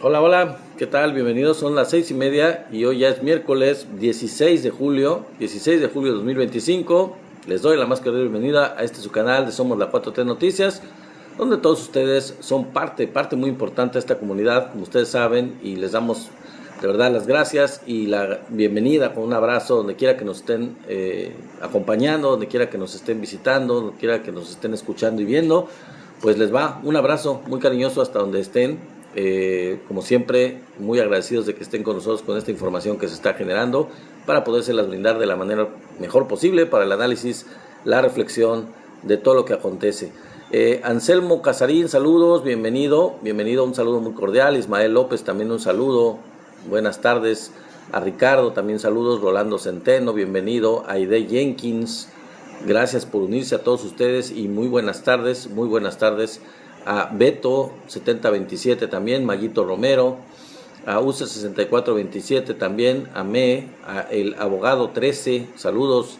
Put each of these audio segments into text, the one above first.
Hola, hola, ¿qué tal? Bienvenidos, son las 6:30 y hoy ya es miércoles 16 de julio de 2025. Les doy la más cordial bienvenida a su canal de Somos la 4T Noticias, donde todos ustedes son parte muy importante de esta comunidad, como ustedes saben, y les damos de verdad las gracias y la bienvenida con un abrazo donde quiera que nos estén acompañando, donde quiera que nos estén visitando, donde quiera que nos estén escuchando y viendo. Pues les va un abrazo muy cariñoso hasta donde estén. Como siempre, muy agradecidos de que estén con nosotros con esta información que se está generando para podérselas brindar de la manera mejor posible para el análisis, la reflexión de todo lo que acontece. Anselmo Casarín, saludos, bienvenido, un saludo muy cordial. Ismael López, también un saludo, buenas tardes. A Ricardo, también saludos. Rolando Centeno, bienvenido. Aide Jenkins, gracias por unirse a todos ustedes y muy buenas tardes, a Beto 7027 también, Maguito Romero, a USA 6427 también, a a el abogado 13, saludos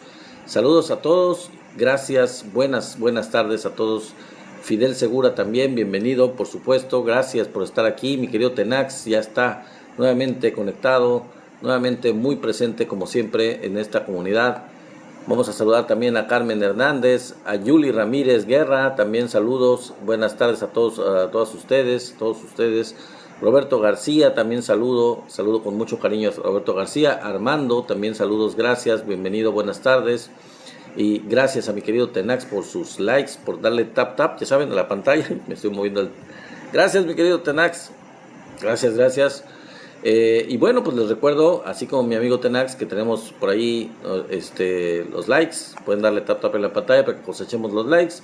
a todos, gracias, buenas tardes a todos. Fidel Segura también, bienvenido, por supuesto, gracias por estar aquí. Mi querido Tenax ya está nuevamente conectado, nuevamente muy presente como siempre en esta comunidad. Vamos a saludar también a Carmen Hernández, a Yuli Ramírez Guerra, también saludos, buenas tardes a todos ustedes. Roberto García, también saludo con mucho cariño a Roberto García. Armando, también saludos, gracias, bienvenido, buenas tardes. Y gracias a mi querido Tenax por sus likes, por darle tap, ya saben, a la pantalla, me estoy moviendo. Gracias, mi querido Tenax, gracias. Y bueno, pues les recuerdo, así como mi amigo Tenax, que tenemos por ahí los likes. Pueden darle tap en la pantalla para que cosechemos los likes.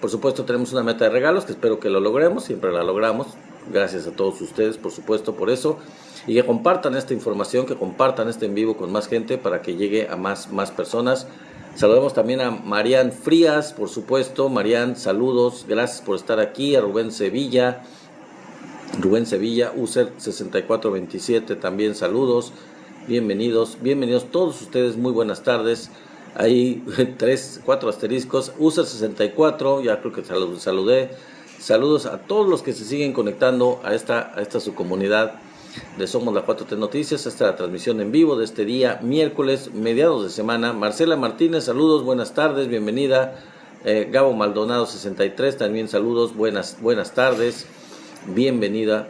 Por supuesto tenemos una meta de regalos que espero que lo logremos, siempre la logramos. Gracias a todos ustedes, por supuesto, por eso. Y que compartan esta información, que compartan este en vivo con más gente para que llegue a más personas. Saludamos también a Marian Frías, por supuesto. Marian, saludos, gracias por estar aquí. A Rubén Sevilla, USER 6427, también saludos, bienvenidos todos ustedes, muy buenas tardes. Hay 4 asteriscos, USER 64, ya creo que saludé. Saludos a todos los que se siguen conectando a esta su comunidad de Somos la 4T Noticias. Esta es la transmisión en vivo de este día, miércoles, mediados de semana. Marcela Martínez, saludos, buenas tardes, bienvenida. Gabo Maldonado 63, también saludos, buenas tardes. Bienvenida,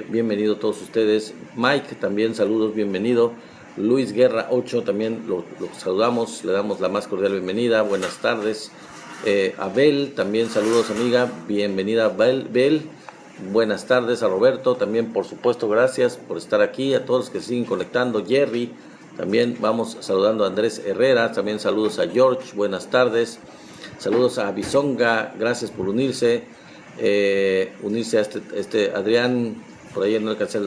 bienvenido todos ustedes. Mike, también saludos, bienvenido. Luis Guerra 8, también lo saludamos, le damos la más cordial bienvenida, buenas tardes. Abel, también saludos, amiga, bienvenida Bel, buenas tardes. A Roberto, también por supuesto, gracias por estar aquí. A todos los que siguen conectando. Jerry, también vamos saludando a Andrés Herrera, también saludos a George, buenas tardes. Saludos a Bisonga, gracias por unirse a Adrián, por ahí no alcancé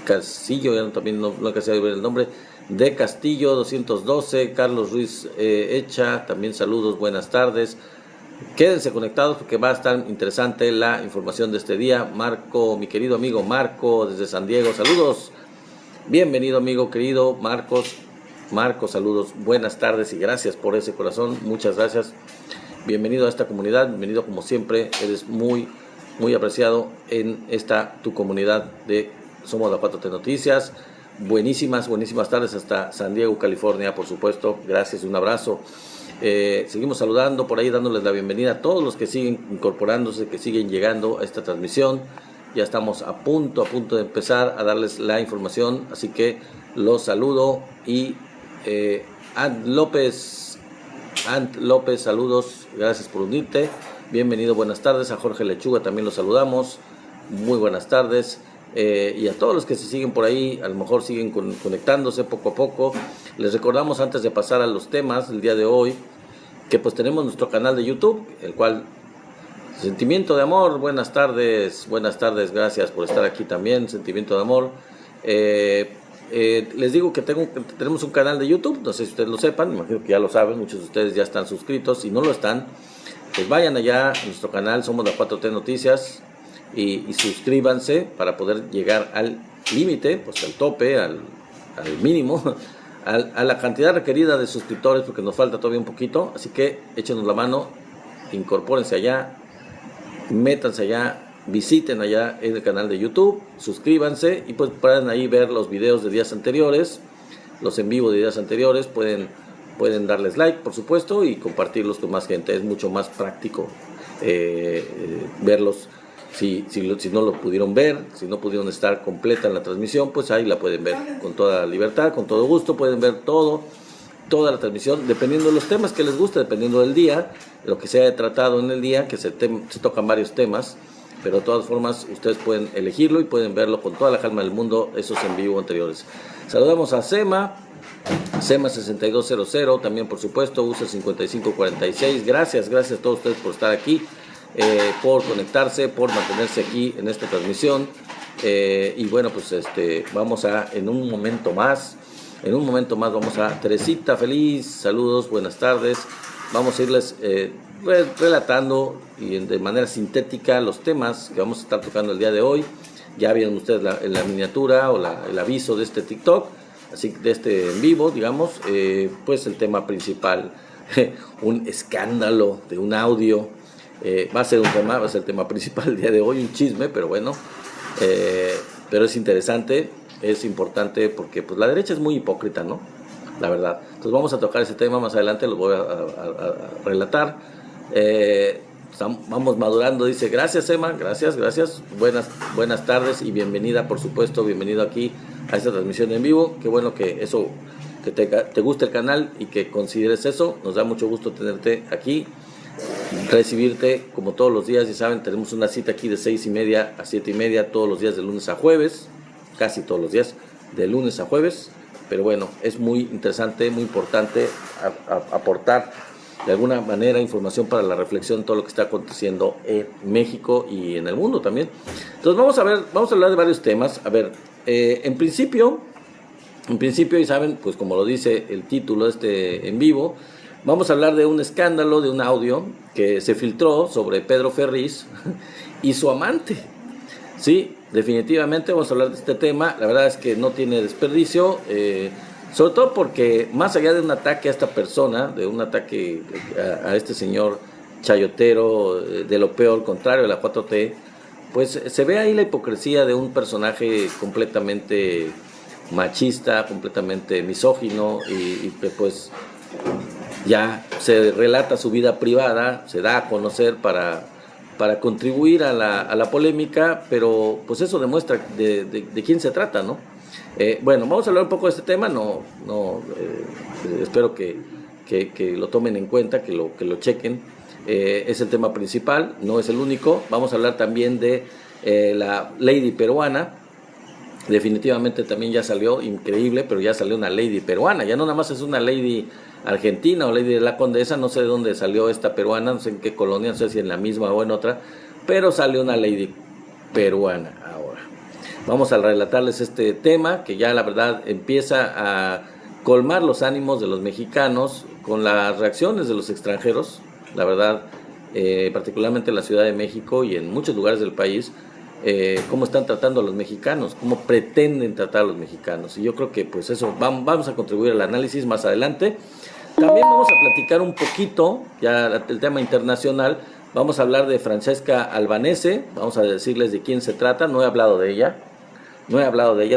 Castillo, ya también no alcancé a ver el nombre, de Castillo 212, Carlos Ruiz Echa, también saludos, buenas tardes. Quédense conectados porque va a estar interesante la información de este día. Marco, mi querido amigo Marco desde San Diego, saludos, bienvenido amigo querido Marco, saludos, buenas tardes y gracias por ese corazón, muchas gracias. Bienvenido a esta comunidad, bienvenido como siempre, eres muy apreciado en tu comunidad de Somos la 4T Noticias. Buenísimas tardes hasta San Diego, California, por supuesto, gracias, un abrazo. Seguimos saludando por ahí, dándoles la bienvenida a todos los que siguen incorporándose, que siguen llegando a esta transmisión. Ya estamos a punto de empezar a darles la información, así que los saludo. Y Ant López, saludos, gracias por unirte, bienvenido, buenas tardes. A Jorge Lechuga también los saludamos, muy buenas tardes. Y a todos los que se siguen por ahí, a lo mejor siguen conectándose poco a poco. Les recordamos, antes de pasar a los temas del día de hoy, que pues tenemos nuestro canal de YouTube, el cual, Sentimiento de Amor, buenas tardes, gracias por estar aquí también, Sentimiento de Amor. Les digo que tenemos un canal de YouTube, no sé si ustedes lo sepan, imagino que ya lo saben, muchos de ustedes ya están suscritos. Si no lo están, pues vayan allá a nuestro canal, Somos la 4T Noticias, y suscríbanse para poder llegar al límite, pues al tope, al mínimo, a la cantidad requerida de suscriptores, porque nos falta todavía un poquito. Así que échenos la mano, incorpórense allá, métanse allá, visiten allá en el canal de YouTube, suscríbanse y pues pueden ahí ver los videos de días anteriores, los en vivo de días anteriores, pueden darles like, por supuesto, y compartirlos con más gente. Es mucho más práctico verlos. Si no lo pudieron ver, si no pudieron estar completa en la transmisión, pues ahí la pueden ver con toda libertad, con todo gusto, pueden ver toda la transmisión, dependiendo de los temas que les guste, dependiendo del día, lo que se haya tratado en el día, que se tocan varios temas, pero de todas formas ustedes pueden elegirlo y pueden verlo con toda la calma del mundo, esos en vivo anteriores. Saludamos a Sema 6200, también por supuesto, usa 5546, gracias a todos ustedes por estar aquí, por conectarse, por mantenerse aquí en esta transmisión, y bueno, pues vamos a, en un momento más vamos a Teresita, feliz, saludos, buenas tardes, vamos a irles relatando y de manera sintética los temas que vamos a estar tocando el día de hoy. Ya vieron ustedes la miniatura o el aviso de este TikTok, así de este en vivo, digamos, pues el tema principal, un escándalo de un audio, va a ser el tema principal el día de hoy, un chisme, pero bueno, pero es interesante, es importante porque pues la derecha es muy hipócrita, ¿no? La verdad. Entonces vamos a tocar ese tema más adelante, lo voy a relatar. Vamos madurando, dice, gracias Emma, gracias, buenas tardes y bienvenida, por supuesto, bienvenido aquí a esta transmisión en vivo. Qué bueno que te guste el canal y que consideres eso, nos da mucho gusto tenerte aquí, recibirte como todos los días. Ya saben, tenemos una cita aquí de 6:30 a 7:30 todos los días de lunes a jueves, casi todos los días de lunes a jueves, pero bueno, es muy interesante, muy importante aportar de alguna manera información para la reflexión de todo lo que está aconteciendo en México y en el mundo también. Entonces vamos a hablar de varios temas. A ver, en principio, y saben, pues como lo dice el título de este en vivo, vamos a hablar de un escándalo, de un audio que se filtró sobre Pedro Ferriz y su amante. Sí, definitivamente vamos a hablar de este tema. La verdad es que no tiene desperdicio, sobre todo porque más allá de un ataque a esta persona, de un ataque a este señor chayotero, de lo peor, contrario a la 4T, pues se ve ahí la hipocresía de un personaje completamente machista, completamente misógino y pues ya se relata su vida privada, se da a conocer para contribuir a la polémica, pero pues eso demuestra de quién se trata, ¿no? Bueno, vamos a hablar un poco de este tema, espero que lo tomen en cuenta, que lo chequen, es el tema principal, no es el único. Vamos a hablar también de la lady peruana. Definitivamente también ya salió, increíble, pero ya salió una lady peruana, ya no nada más es una lady argentina o lady de la Condesa, no sé de dónde salió esta peruana, no sé en qué colonia, no sé si en la misma o en otra, pero salió una lady peruana ahora. Vamos a relatarles este tema que ya la verdad empieza a colmar los ánimos de los mexicanos con las reacciones de los extranjeros, la verdad, particularmente en la Ciudad de México y en muchos lugares del país, cómo están tratando a los mexicanos, cómo pretenden tratar a los mexicanos, y yo creo que pues eso vamos a contribuir al análisis más adelante. También vamos a platicar un poquito, ya el tema internacional, vamos a hablar de Francesca Albanese, vamos a decirles de quién se trata. No he hablado de ella,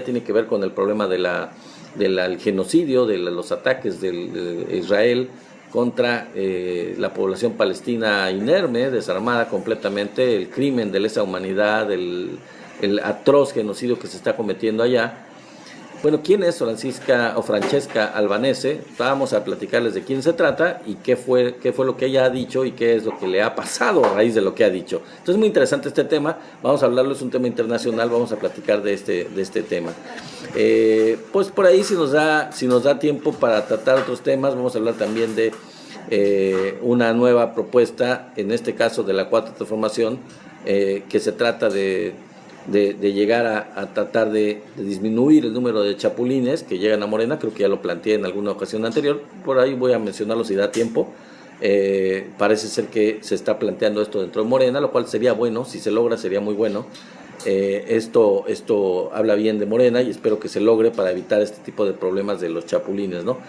tiene que ver con el problema del genocidio, de los ataques de Israel contra la población palestina inerme, desarmada completamente, el crimen de lesa humanidad, el atroz genocidio que se está cometiendo allá. Bueno, ¿quién es Francesca Albanese? Vamos a platicarles de quién se trata y qué fue lo que ella ha dicho y qué es lo que le ha pasado a raíz de lo que ha dicho. Entonces es muy interesante este tema, vamos a hablarlo, es un tema internacional, vamos a platicar de este tema. Pues por ahí si nos da tiempo para tratar otros temas, vamos a hablar también de una nueva propuesta, en este caso de la Cuarta Transformación, que se trata de llegar a tratar de disminuir el número de chapulines que llegan a Morena. Creo que ya lo planteé en alguna ocasión anterior, por ahí voy a mencionarlo si da tiempo. Parece ser que se está planteando esto dentro de Morena, lo cual sería bueno, si se logra sería muy bueno. Esto habla bien de Morena y espero que se logre para evitar este tipo de problemas de los chapulines, ¿no?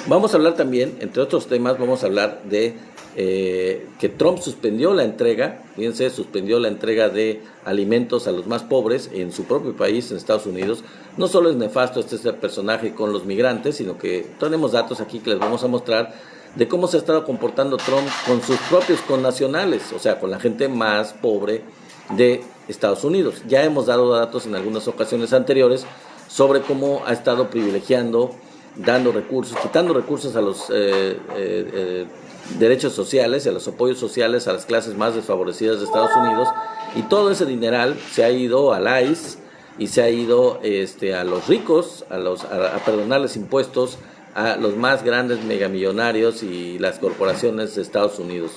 Vamos a hablar también, entre otros temas, vamos a hablar de que Trump suspendió la entrega, fíjense, suspendió la entrega de alimentos a los más pobres en su propio país, en Estados Unidos. No solo es nefasto este personaje con los migrantes, sino que tenemos datos aquí que les vamos a mostrar de cómo se ha estado comportando Trump con sus propios connacionales, o sea, con la gente más pobre de Estados Unidos. Ya hemos dado datos en algunas ocasiones anteriores sobre cómo ha estado privilegiando, dando recursos, quitando recursos a los derechos sociales y a los apoyos sociales a las clases más desfavorecidas de Estados Unidos, y todo ese dineral se ha ido al ICE y se ha ido a los ricos, a perdonarles impuestos a los más grandes megamillonarios y las corporaciones de Estados Unidos.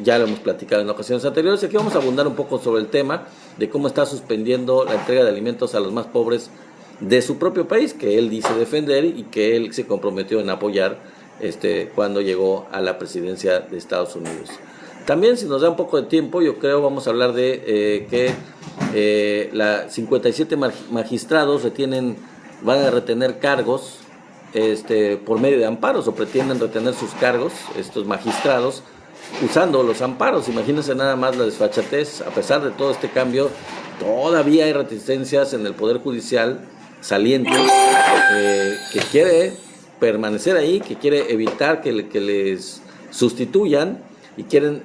Ya lo hemos platicado en ocasiones anteriores. Aquí vamos a abundar un poco sobre el tema de cómo está suspendiendo la entrega de alimentos a los más pobres de su propio país, que él dice defender y que él se comprometió en apoyar cuando llegó a la presidencia de Estados Unidos. También, si nos da un poco de tiempo, yo creo vamos a hablar de que 57 magistrados van a retener cargos por medio de amparos, o pretenden retener sus cargos, estos magistrados, usando los amparos. Imagínense nada más la desfachatez. A pesar de todo este cambio, todavía hay reticencias en el Poder Judicial saliente, que quiere permanecer ahí, que quiere evitar que les sustituyan, y quieren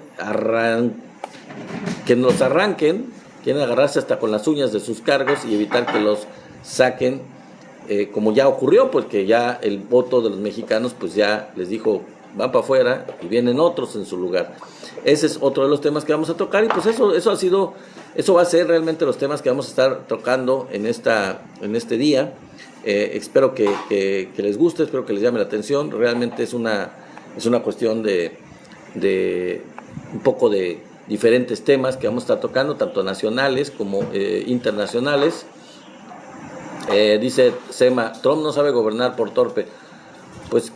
que los arranquen, quieren agarrarse hasta con las uñas de sus cargos y evitar que los saquen, como ya ocurrió, porque ya el voto de los mexicanos pues ya les dijo van para afuera y vienen otros en su lugar. Ese es otro de los temas que vamos a tocar, y pues eso va a ser realmente los temas que vamos a estar tocando en este día. Espero que les guste, espero que les llame la atención. Realmente es una cuestión de un poco de diferentes temas que vamos a estar tocando, tanto nacionales como internacionales. Dice Sema, Trump no sabe gobernar por torpe. Pues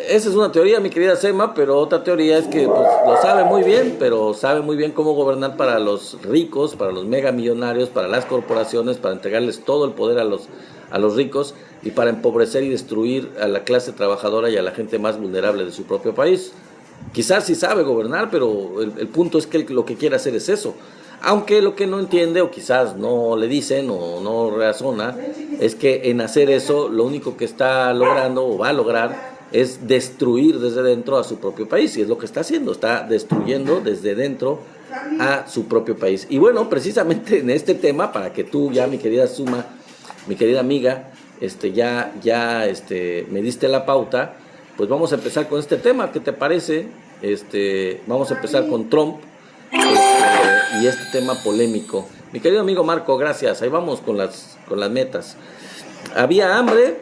esa es una teoría, mi querida Sema, pero otra teoría es que pues, lo sabe muy bien, pero sabe muy bien cómo gobernar para los ricos, para los megamillonarios, para las corporaciones, para entregarles todo el poder a los ricos, y para empobrecer y destruir a la clase trabajadora y a la gente más vulnerable de su propio país. Quizás sí sabe gobernar, pero el punto es que lo que quiere hacer es eso. Aunque lo que no entiende, o quizás no le dicen o no razona, es que en hacer eso lo único que está logrando o va a lograr es destruir desde dentro a su propio país, y es lo que está haciendo, está destruyendo desde dentro a su propio país. Y bueno, precisamente en este tema, para que tú ya, mi querida Suma, mi querida amiga, ya me diste la pauta, pues vamos a empezar con este tema. ¿Qué te parece? Vamos a empezar con Trump y este tema polémico. Mi querido amigo Marco, gracias. Ahí vamos con las metas. Había hambre,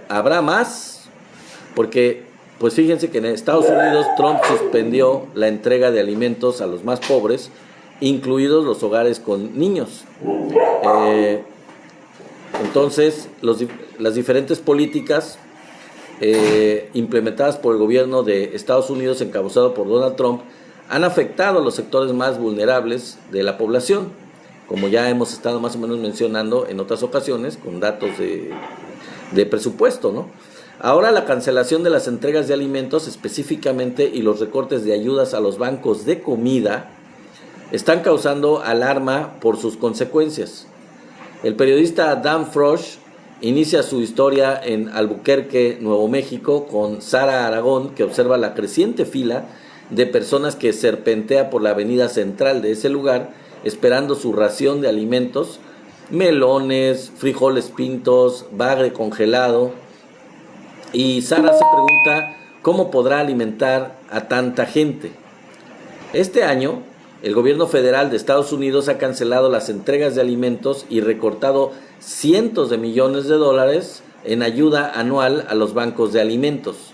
habrá más, porque pues fíjense que en Estados Unidos Trump suspendió la entrega de alimentos a los más pobres, incluidos los hogares con niños. Entonces, las diferentes políticas implementadas por el gobierno de Estados Unidos, encabezado por Donald Trump, han afectado a los sectores más vulnerables de la población, como ya hemos estado más o menos mencionando en otras ocasiones, con datos de presupuesto, ¿no? Ahora la cancelación de las entregas de alimentos específicamente y los recortes de ayudas a los bancos de comida están causando alarma por sus consecuencias. El periodista Dan Frosch inicia su historia en Albuquerque, Nuevo México, con Sara Aragón, que observa la creciente fila de personas que serpentea por la avenida central de ese lugar, esperando su ración de alimentos, melones, frijoles pintos, bagre congelado. Y Sara se pregunta cómo podrá alimentar a tanta gente. Este año, el gobierno federal de Estados Unidos ha cancelado las entregas de alimentos y recortado cientos de millones de dólares en ayuda anual a los bancos de alimentos.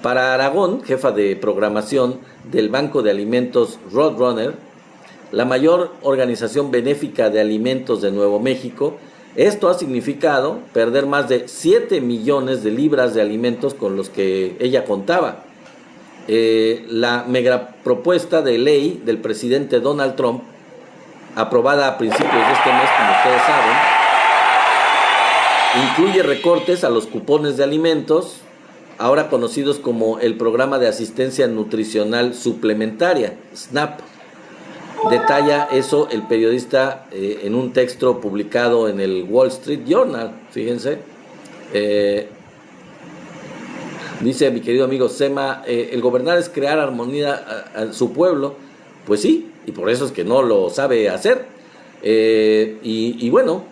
Para Aragón, jefa de programación del Banco de Alimentos Roadrunner, la mayor organización benéfica de alimentos de Nuevo México, esto ha significado perder más de 7 millones de libras de alimentos con los que ella contaba. La megapropuesta de ley del presidente Donald Trump, aprobada a principios de este mes, como ustedes saben, incluye recortes a los cupones de alimentos, ahora conocidos como el Programa de Asistencia Nutricional Suplementaria, SNAP. Detalla eso el periodista en un texto publicado en el Wall Street Journal, fíjense. Dice mi querido amigo Sema, el gobernar es crear armonía a su pueblo. Pues sí, y por eso es que no lo sabe hacer. Y bueno,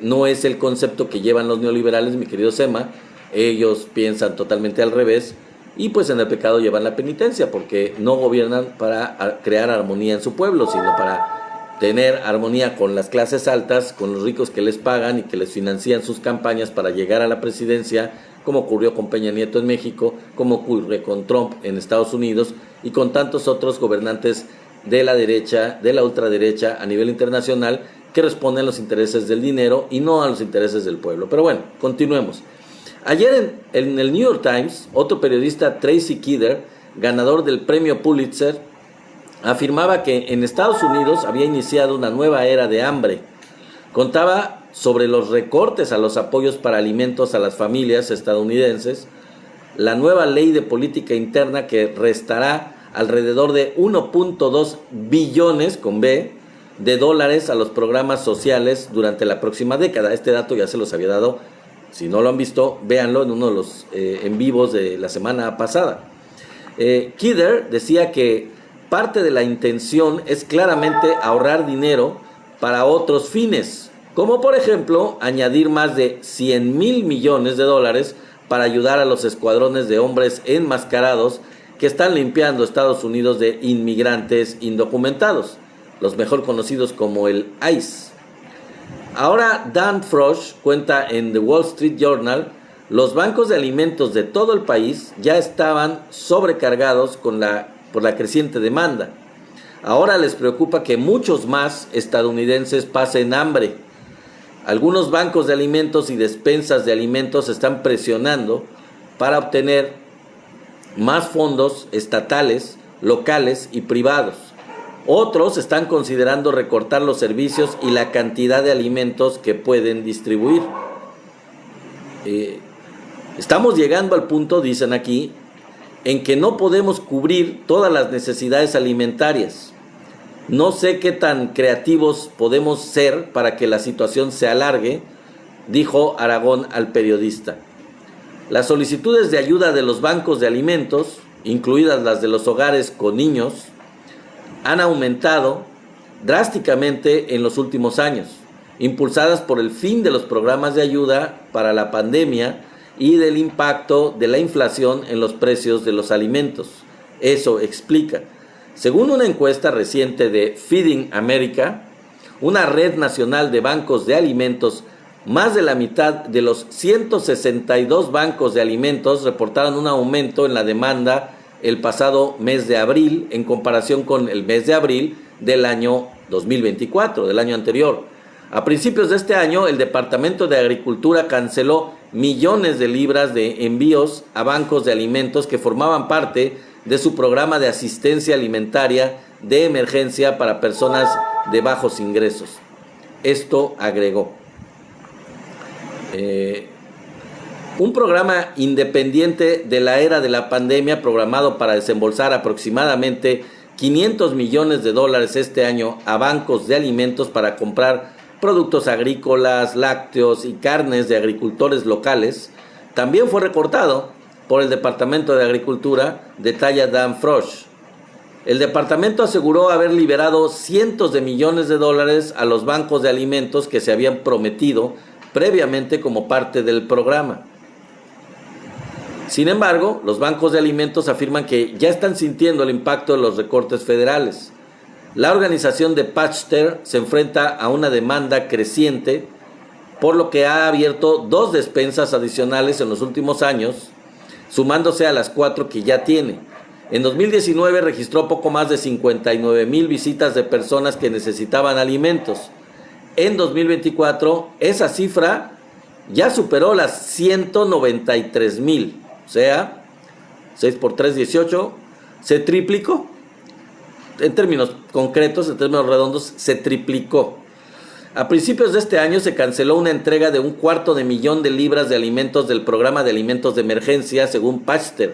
no es el concepto que llevan los neoliberales, mi querido Sema. Ellos piensan totalmente al revés y pues en el pecado llevan la penitencia, porque no gobiernan para crear armonía en su pueblo, sino para tener armonía con las clases altas, con los ricos que les pagan y que les financian sus campañas para llegar a la presidencia, como ocurrió con Peña Nieto en México, como ocurre con Trump en Estados Unidos y con tantos otros gobernantes de la derecha, de la ultraderecha a nivel internacional, que responden a los intereses del dinero y no a los intereses del pueblo. Pero bueno, continuemos. Ayer en el New York Times, otro periodista, Tracy Kidder, ganador del premio Pulitzer, afirmaba que en Estados Unidos había iniciado una nueva era de hambre. Contaba sobre los recortes a los apoyos para alimentos a las familias estadounidenses, la nueva ley de política interna que restará alrededor de 1.2 billones, con B, de dólares a los programas sociales durante la próxima década. Este dato ya se los había dado. Si no lo han visto, véanlo en uno de los en vivos de la semana pasada. Kidder decía que parte de la intención es claramente ahorrar dinero para otros fines, como por ejemplo añadir más de 100,000 millones de dólares para ayudar a los escuadrones de hombres enmascarados que están limpiando Estados Unidos de inmigrantes indocumentados, los mejor conocidos como el ICE. Ahora Dan Frosch cuenta en The Wall Street Journal, los bancos de alimentos de todo el país ya estaban sobrecargados por la creciente demanda. Ahora les preocupa que muchos más estadounidenses pasen hambre. Algunos bancos de alimentos y despensas de alimentos están presionando para obtener más fondos estatales, locales y privados. Otros están considerando recortar los servicios y la cantidad de alimentos que pueden distribuir. Estamos llegando al punto, dicen aquí, en que no podemos cubrir todas las necesidades alimentarias. No sé qué tan creativos podemos ser para que la situación se alargue, dijo Aragón al periodista. Las solicitudes de ayuda de los bancos de alimentos, incluidas las de los hogares con niños, han aumentado drásticamente en los últimos años, impulsadas por el fin de los programas de ayuda para la pandemia y del impacto de la inflación en los precios de los alimentos. Eso explica. Según una encuesta reciente de Feeding America, una red nacional de bancos de alimentos, más de la mitad de los 162 bancos de alimentos reportaron un aumento en la demanda el pasado mes de abril en comparación con el mes de abril del año 2024, del año anterior. A principios de este año, el Departamento de Agricultura canceló millones de libras de envíos a bancos de alimentos que formaban parte de su programa de asistencia alimentaria de emergencia para personas de bajos ingresos. Esto agregó. Un programa independiente de la era de la pandemia programado para desembolsar aproximadamente 500 millones de dólares este año a bancos de alimentos para comprar productos agrícolas, lácteos y carnes de agricultores locales, también fue recortado por el Departamento de Agricultura, detalla Dan Frosch. El departamento aseguró haber liberado cientos de millones de dólares a los bancos de alimentos que se habían prometido previamente como parte del programa. Sin embargo, los bancos de alimentos afirman que ya están sintiendo el impacto de los recortes federales. La organización de Pachter se enfrenta a una demanda creciente, por lo que ha abierto 2 despensas adicionales en los últimos años, sumándose a las 4 que ya tiene. En 2019 registró poco más de 59,000 visitas de personas que necesitaban alimentos. En 2024 esa cifra ya superó las 193,000. O sea, 6 por 3, 18, se triplicó. En términos concretos, en términos redondos, se triplicó. A principios de este año se canceló una entrega de 250,000 de libras de alimentos del programa de alimentos de emergencia, según Pasteur.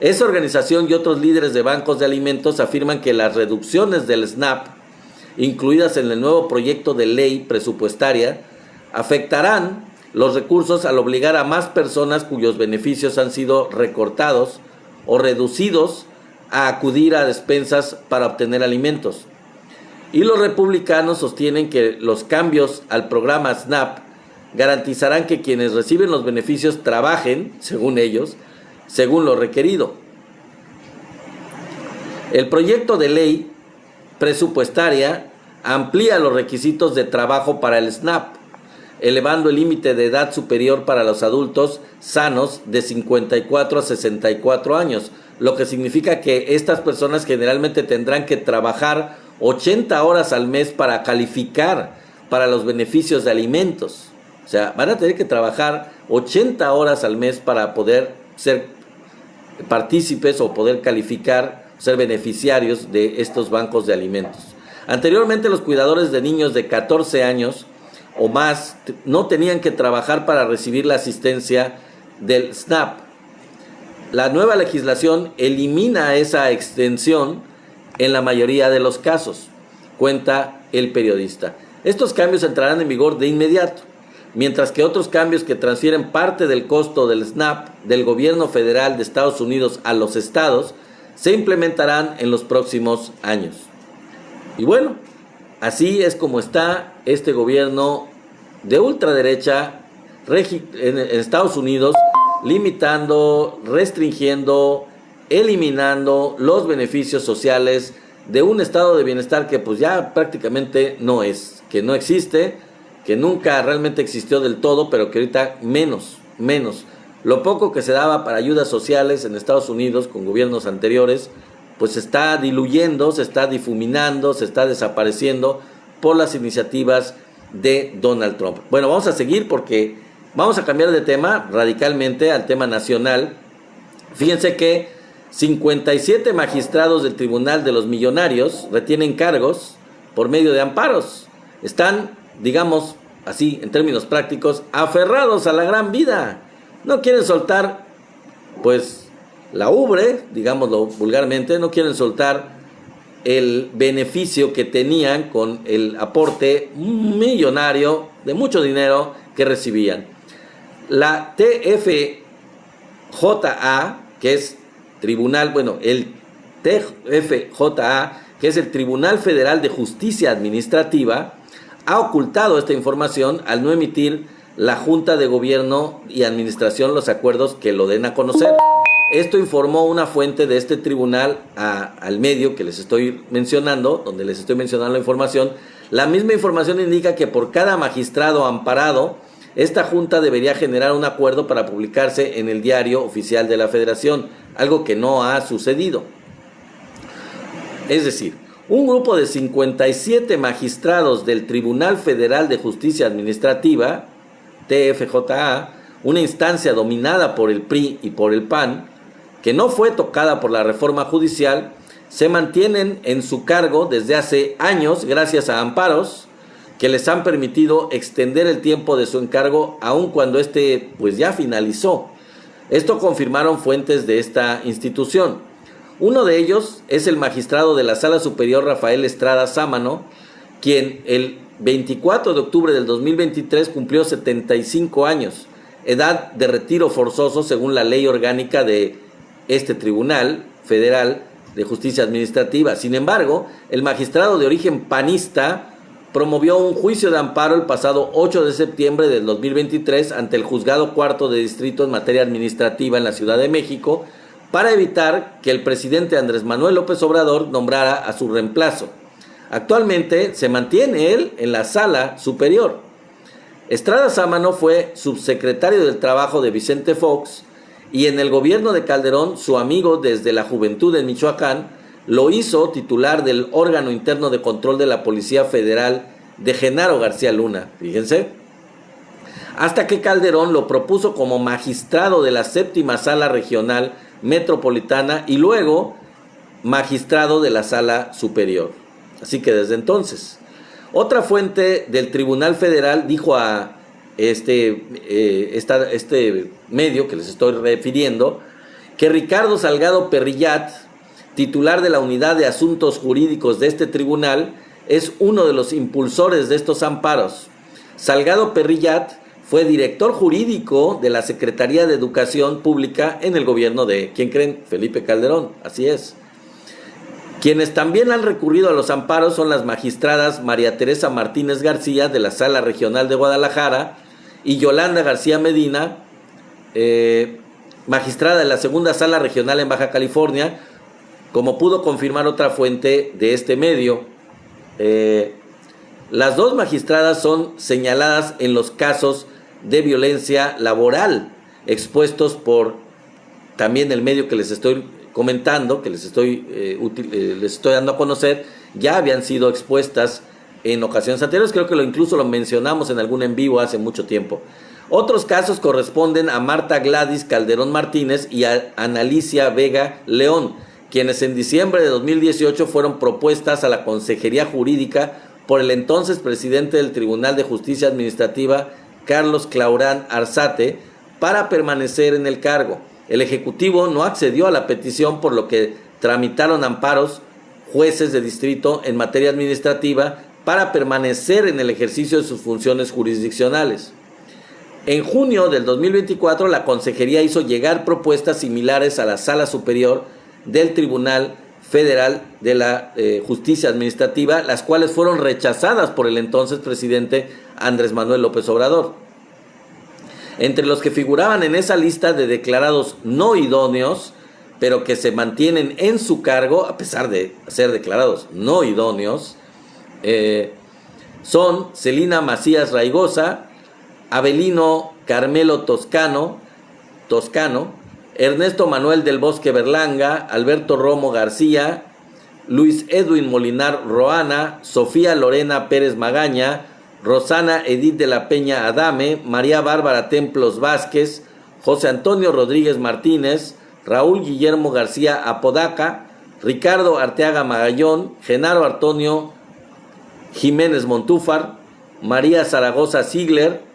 Esa organización y otros líderes de bancos de alimentos afirman que las reducciones del SNAP, incluidas en el nuevo proyecto de ley presupuestaria, afectarán los recursos al obligar a más personas cuyos beneficios han sido recortados o reducidos a acudir a despensas para obtener alimentos. Y los republicanos sostienen que los cambios al programa SNAP garantizarán que quienes reciben los beneficios trabajen, según ellos, según lo requerido. El proyecto de ley presupuestaria amplía los requisitos de trabajo para el SNAP, elevando el límite de edad superior para los adultos sanos de 54 a 64 años, lo que significa que estas personas generalmente tendrán que trabajar 80 horas al mes para calificar para los beneficios de alimentos. O sea, van a tener que trabajar 80 horas al mes para poder ser partícipes o poder calificar, ser beneficiarios de estos bancos de alimentos. Anteriormente, los cuidadores de niños de 14 años o más no tenían que trabajar para recibir la asistencia del SNAP. La nueva legislación elimina esa extensión en la mayoría de los casos, cuenta el periodista. Estos cambios entrarán en vigor de inmediato, mientras que otros cambios que transfieren parte del costo del SNAP del gobierno federal de Estados Unidos a los estados se implementarán en los próximos años. Y bueno, así es como está este gobierno de ultraderecha en Estados Unidos, limitando, restringiendo, eliminando los beneficios sociales de un estado de bienestar que pues ya prácticamente no es, que no existe, que nunca realmente existió del todo, pero que ahorita menos. Lo poco que se daba para ayudas sociales en Estados Unidos con gobiernos anteriores, pues se está diluyendo, se está difuminando, se está desapareciendo por las iniciativas de Donald Trump. Bueno, vamos a seguir porque vamos a cambiar de tema radicalmente al tema nacional. Fíjense que 57 magistrados del Tribunal de los Millonarios retienen cargos por medio de amparos. Están, digamos así, en términos prácticos, aferrados a la gran vida. No quieren soltar, pues, la ubre, digámoslo vulgarmente, no quieren soltar el beneficio que tenían con el aporte millonario de mucho dinero que recibían. La TFJA, que es el TFJA, que es el Tribunal Federal de Justicia Administrativa, ha ocultado esta información al no emitir la Junta de Gobierno y Administración los acuerdos que lo den a conocer. Esto informó una fuente de este tribunal al medio que les estoy mencionando, donde les estoy mencionando la información. La misma información indica que por cada magistrado amparado, esta junta debería generar un acuerdo para publicarse en el diario oficial de la Federación, algo que no ha sucedido. Es decir, un grupo de 57 magistrados del Tribunal Federal de Justicia Administrativa, TFJA, una instancia dominada por el PRI y por el PAN, que no fue tocada por la reforma judicial, se mantienen en su cargo desde hace años gracias a amparos que les han permitido extender el tiempo de su encargo aun cuando pues ya finalizó. Esto confirmaron fuentes de esta institución. Uno de ellos es el magistrado de la Sala Superior Rafael Estrada Sámano, quien el 24 de octubre del 2023 cumplió 75 años, edad de retiro forzoso según la ley orgánica de este Tribunal Federal de Justicia Administrativa. Sin embargo, el magistrado de origen panista promovió un juicio de amparo el pasado 8 de septiembre del 2023 ante el Juzgado Cuarto de Distrito en materia administrativa en la Ciudad de México para evitar que el presidente Andrés Manuel López Obrador nombrara a su reemplazo. Actualmente se mantiene él en la Sala Superior. Estrada Sámano fue subsecretario del Trabajo de Vicente Fox y en el gobierno de Calderón, su amigo desde la juventud en Michoacán, lo hizo titular del órgano interno de control de la Policía Federal de Genaro García Luna, fíjense, hasta que Calderón lo propuso como magistrado de la séptima Sala Regional Metropolitana y luego magistrado de la Sala Superior. Así que desde entonces, Otra fuente del Tribunal Federal dijo a este medio que les estoy refiriendo que Ricardo Salgado Perrillat, titular de la Unidad de Asuntos Jurídicos de este tribunal, es uno de los impulsores de estos amparos. Salgado Perrillat fue director jurídico de la Secretaría de Educación Pública en el gobierno de, ¿quién creen? Felipe Calderón, así es. Quienes también han recurrido a los amparos son las magistradas María Teresa Martínez García de la Sala Regional de Guadalajara y Yolanda García Medina, magistrada de la Segunda Sala Regional en Baja California, como pudo confirmar otra fuente de este medio. Las dos magistradas son señaladas en los casos de violencia laboral expuestos por también el medio que les estoy comentando, que les estoy dando a conocer. Ya habían sido expuestas en ocasiones anteriores, creo que incluso lo mencionamos en algún en vivo hace mucho tiempo. Otros casos corresponden a Marta Gladys Calderón Martínez y a Analicia Vega León, quienes en diciembre de 2018 fueron propuestas a la Consejería Jurídica por el entonces presidente del Tribunal de Justicia Administrativa, Carlos Claurán Arzate, para permanecer en el cargo. El Ejecutivo no accedió a la petición, por lo que tramitaron amparos jueces de distrito en materia administrativa para permanecer en el ejercicio de sus funciones jurisdiccionales. En junio del 2024, la Consejería hizo llegar propuestas similares a la Sala Superior del Tribunal Federal de la Justicia Administrativa, las cuales fueron rechazadas por el entonces presidente Andrés Manuel López Obrador. Entre los que figuraban en esa lista de declarados no idóneos, pero que se mantienen en su cargo, a pesar de ser declarados no idóneos, son Celina Macías Raigosa, Avelino Carmelo Toscano, Ernesto Manuel del Bosque Berlanga, Alberto Romo García, Luis Edwin Molinar Roana, Sofía Lorena Pérez Magaña, Rosana Edith de la Peña Adame, María Bárbara Templos Vázquez, José Antonio Rodríguez Martínez, Raúl Guillermo García Apodaca, Ricardo Arteaga Magallón, Genaro Antonio Jiménez Montúfar, María Zaragoza Ziegler,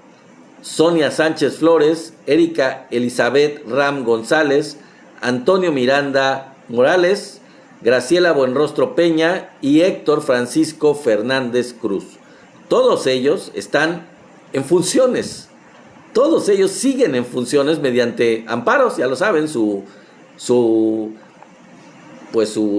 Sonia Sánchez Flores, Erika Elizabeth Ram González, Antonio Miranda Morales, Graciela Buenrostro Peña y Héctor Francisco Fernández Cruz. Todos ellos están en funciones. Todos ellos siguen en funciones mediante amparos, ya lo saben, su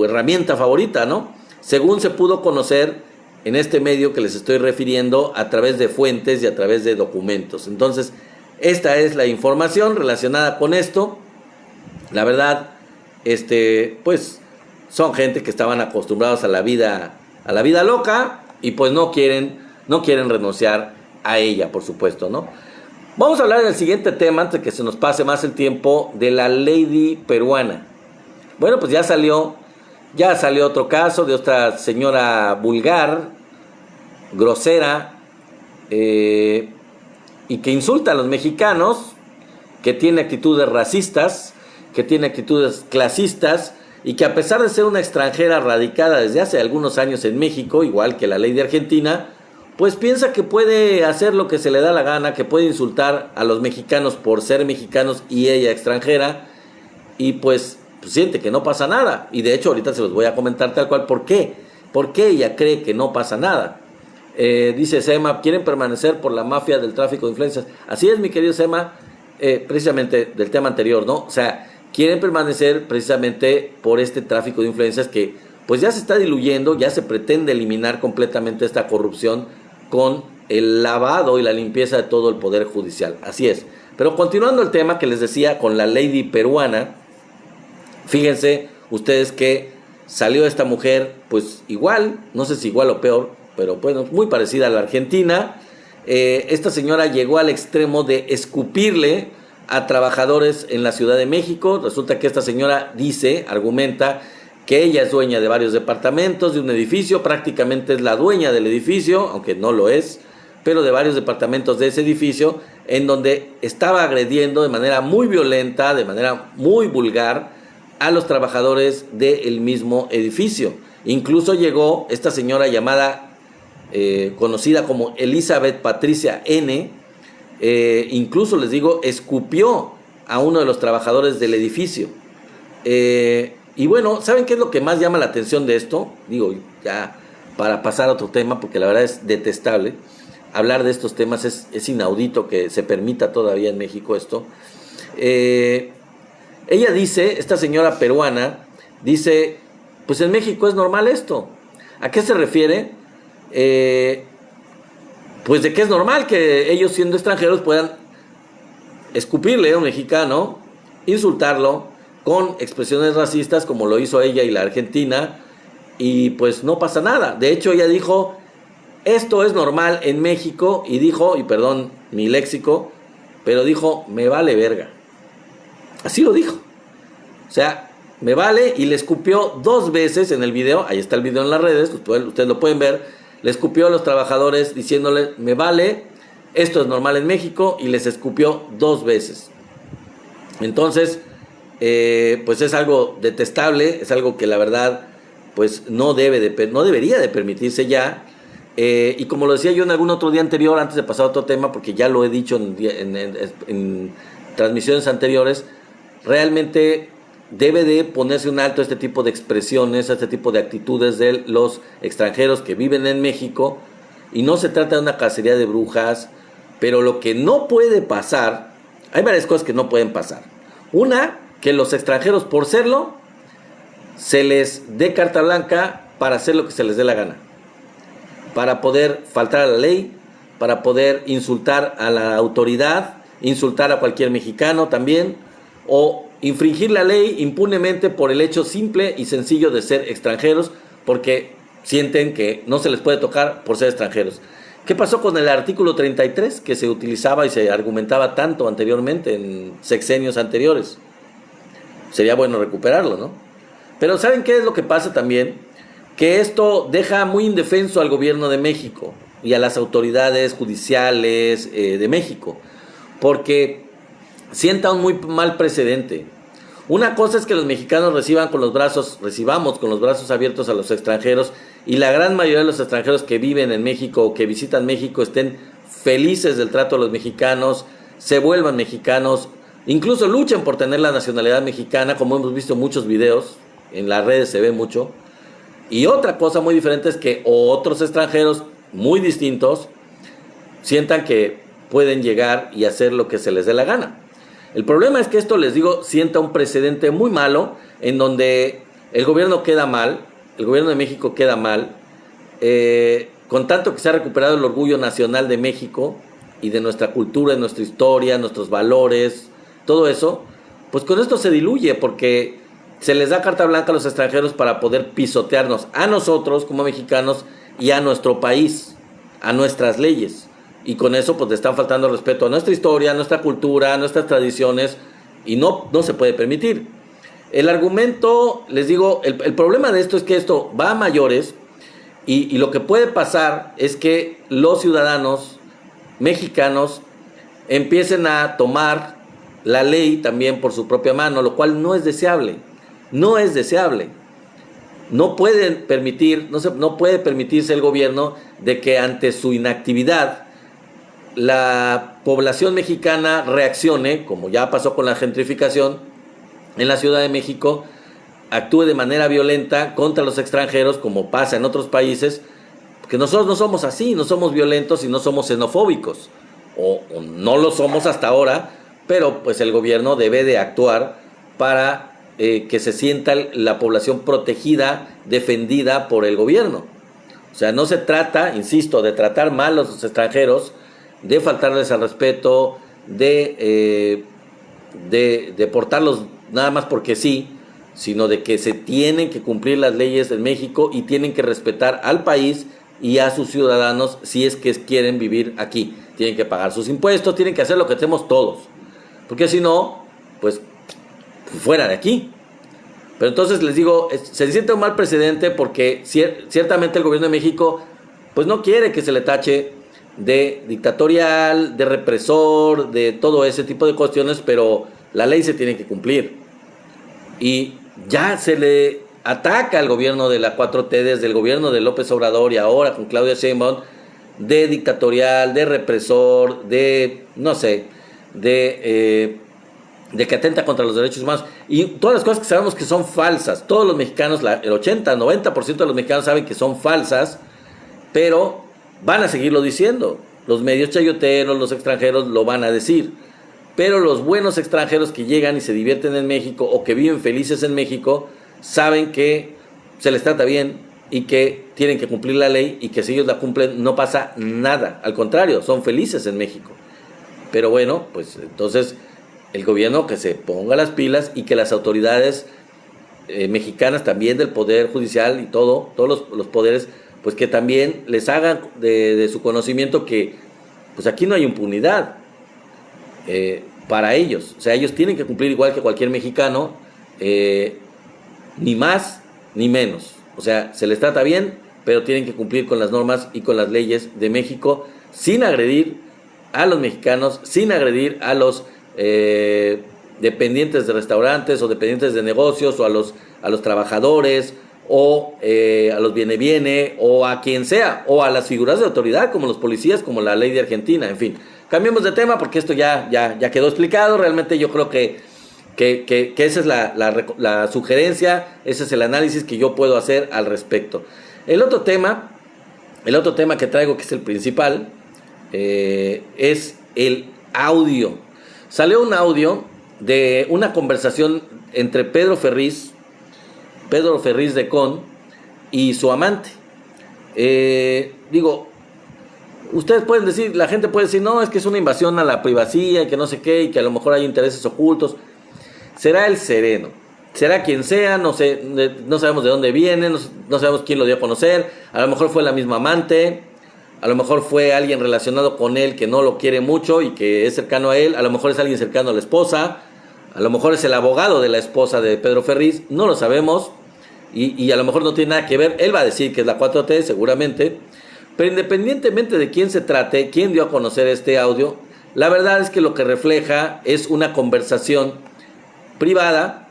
herramienta favorita, ¿no? Según se pudo conocer en este medio que les estoy refiriendo, a través de fuentes y a través de documentos. Entonces, esta es la información relacionada con esto. La verdad, pues son gente que estaban acostumbrados a la vida loca y pues no quieren renunciar a ella, por supuesto, ¿no? Vamos a hablar del siguiente tema antes de que se nos pase más el tiempo, de la lady peruana. Bueno, pues ya salió otro caso de otra señora vulgar, grosera, y que insulta a los mexicanos, que tiene actitudes racistas, que tiene actitudes clasistas, y que a pesar de ser una extranjera radicada desde hace algunos años en México, igual que la ley de Argentina, pues piensa que puede hacer lo que se le da la gana, que puede insultar a los mexicanos por ser mexicanos y ella extranjera, y pues siente que no pasa nada. Y de hecho ahorita se los voy a comentar tal cual por qué ella cree que no pasa nada. Dice Sema, quieren permanecer por la mafia del tráfico de influencias. Así es, mi querido Sema, precisamente del tema anterior, ¿no? O sea, quieren permanecer precisamente por este tráfico de influencias que pues ya se está diluyendo, ya se pretende eliminar completamente esta corrupción con el lavado y la limpieza de todo el poder judicial. Así es. Pero continuando el tema que les decía con la lady peruana, fíjense ustedes que salió esta mujer, pues igual, no sé si igual o peor, pero bueno, muy parecida a la argentina. Esta señora llegó al extremo de escupirle a trabajadores en la Ciudad de México. Resulta que esta señora argumenta que ella es dueña de varios departamentos, de un edificio, prácticamente es la dueña del edificio, aunque no lo es, pero de varios departamentos de ese edificio, en donde estaba agrediendo de manera muy violenta, de manera muy vulgar, a los trabajadores del mismo edificio. Incluso llegó esta señora llamada conocida como Elizabeth Patricia N., incluso les digo, escupió a uno de los trabajadores del edificio. Y bueno, ¿saben qué es lo que más llama la atención de esto? Digo, ya para pasar a otro tema, porque la verdad es detestable. Hablar de estos temas es inaudito que se permita todavía en México esto. Ella dice, esta señora peruana, dice, pues en México es normal esto. ¿A qué se refiere? Pues de que es normal que ellos siendo extranjeros puedan escupirle a un mexicano, insultarlo con expresiones racistas como lo hizo ella y la argentina, y pues no pasa nada. De hecho ella dijo, esto es normal en México, y dijo, y perdón mi léxico, pero dijo, me vale verga. Así lo dijo. O sea, me vale, y le escupió 2 veces en el video, ahí está el video en las redes, ustedes lo pueden ver, le escupió a los trabajadores diciéndole, me vale, esto es normal en México, y les escupió 2 veces. Entonces, pues es algo detestable, es algo que la verdad, pues no debería de permitirse ya. Y como lo decía yo en algún otro día anterior, antes de pasar a otro tema, porque ya lo he dicho en transmisiones anteriores, realmente debe de ponerse un alto a este tipo de expresiones, a este tipo de actitudes de los extranjeros que viven en México. Y no se trata de una cacería de brujas, pero lo que no puede pasar, hay varias cosas que no pueden pasar. Una, que los extranjeros, por serlo, se les dé carta blanca para hacer lo que se les dé la gana, para poder faltar a la ley, para poder insultar a la autoridad, insultar a cualquier mexicano también, o infringir la ley impunemente por el hecho simple y sencillo de ser extranjeros, porque sienten que no se les puede tocar por ser extranjeros. ¿Qué pasó con el artículo 33 que se utilizaba y se argumentaba tanto anteriormente en sexenios anteriores? Sería bueno recuperarlo, ¿no? Pero ¿saben qué es lo que pasa también? Que esto deja muy indefenso al gobierno de México y a las autoridades judiciales de México, porque sienta un muy mal precedente. Una cosa es que los mexicanos recibamos con los brazos abiertos a los extranjeros, y la gran mayoría de los extranjeros que viven en México o que visitan México estén felices del trato a los mexicanos, se vuelvan mexicanos, incluso luchen por tener la nacionalidad mexicana, como hemos visto en muchos videos, en las redes se ve mucho. Y otra cosa muy diferente es que otros extranjeros muy distintos sientan que pueden llegar y hacer lo que se les dé la gana. El problema es que esto, les digo, sienta un precedente muy malo, en donde el gobierno queda mal, el gobierno de México queda mal, con tanto que se ha recuperado el orgullo nacional de México y de nuestra cultura, de nuestra historia, nuestros valores, todo eso, pues con esto se diluye, porque se les da carta blanca a los extranjeros para poder pisotearnos a nosotros como mexicanos y a nuestro país, a nuestras leyes. Y con eso pues le están faltando el respeto a nuestra historia, a nuestra cultura, a nuestras tradiciones, y no se puede permitir. El argumento, les digo, el problema de esto es que esto va a mayores, y lo que puede pasar es que los ciudadanos mexicanos empiecen a tomar la ley también por su propia mano, lo cual no es deseable. No es deseable. No puede permitirse el gobierno de que ante su inactividad la población mexicana reaccione, como ya pasó con la gentrificación en la Ciudad de México, actúe de manera violenta contra los extranjeros, como pasa en otros países, porque nosotros no somos así, no somos violentos y no somos xenofóbicos, o no lo somos hasta ahora, pero pues el gobierno debe de actuar para que se sienta la población protegida, defendida por el gobierno. O sea, no se trata, insisto, de tratar mal a los extranjeros, de faltarles al respeto, de deportarlos nada más porque sí, sino de que se tienen que cumplir las leyes en México y tienen que respetar al país y a sus ciudadanos si es que quieren vivir aquí. Tienen que pagar sus impuestos, tienen que hacer lo que hacemos todos, porque si no, pues fuera de aquí. Pero entonces les digo, se siente un mal precedente porque ciertamente el gobierno de México pues no quiere que se le tache de dictatorial, de represor, de todo ese tipo de cuestiones, pero la ley se tiene que cumplir. Y ya se le ataca al gobierno de la 4T desde el gobierno de López Obrador y ahora con Claudia Sheinbaum de dictatorial, de represor, de, no sé, de que atenta contra los derechos humanos y todas las cosas que sabemos que son falsas. Todos los mexicanos, el 80-90% de los mexicanos saben que son falsas, pero van a seguirlo diciendo. Los medios chayoteros, los extranjeros lo van a decir. Pero los buenos extranjeros que llegan y se divierten en México o que viven felices en México, saben que se les trata bien y que tienen que cumplir la ley y que si ellos la cumplen no pasa nada. Al contrario, son felices en México. Pero bueno, pues entonces el gobierno que se ponga las pilas y que las autoridades mexicanas también del Poder Judicial y todos los poderes, pues que también les hagan de su conocimiento que pues aquí no hay impunidad para ellos. O sea, ellos tienen que cumplir igual que cualquier mexicano, ni más ni menos. O sea, se les trata bien, pero tienen que cumplir con las normas y con las leyes de México sin agredir a los mexicanos, sin agredir a los dependientes de restaurantes o dependientes de negocios o a los trabajadores o a los viene o a quien sea o a las figuras de autoridad como los policías, como la ley de Argentina, en fin. Cambiemos de tema porque esto ya quedó explicado. Realmente yo creo que esa es la sugerencia, ese es el análisis que yo puedo hacer al respecto. El otro tema que traigo, que es el principal, es el audio. Salió un audio de una conversación entre Pedro Ferriz de Con y su amante. Ustedes pueden decir, la gente puede decir, no, es que es una invasión a la privacidad y que no sé qué, y que a lo mejor hay intereses ocultos. Será el sereno, será quien sea, no sé, no sabemos de dónde viene, no sabemos quién lo dio a conocer, a lo mejor fue la misma amante, a lo mejor fue alguien relacionado con él que no lo quiere mucho y que es cercano a él, a lo mejor es alguien cercano a la esposa, a lo mejor es el abogado de la esposa de Pedro Ferriz, no lo sabemos, y a lo mejor no tiene nada que ver. Él va a decir que es la 4T seguramente, pero independientemente de quién se trate, quién dio a conocer este audio, la verdad es que lo que refleja es una conversación privada,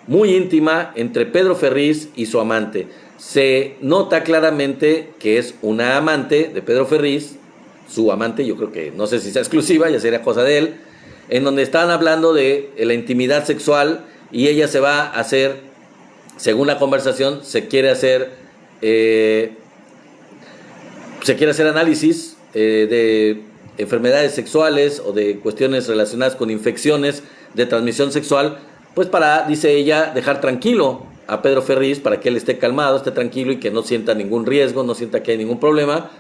muy íntima, entre Pedro Ferriz y su amante. Se nota claramente que es una amante de Pedro Ferriz, su amante, yo creo que no sé si sea exclusiva, ya sería cosa de él, en donde están hablando de la intimidad sexual y ella se va a hacer, según la conversación, se quiere hacer análisis de enfermedades sexuales o de cuestiones relacionadas con infecciones de transmisión sexual, pues para, dice ella, dejar tranquilo a Pedro Ferriz, para que él esté calmado, esté tranquilo y que no sienta ningún riesgo, no sienta que hay ningún problema.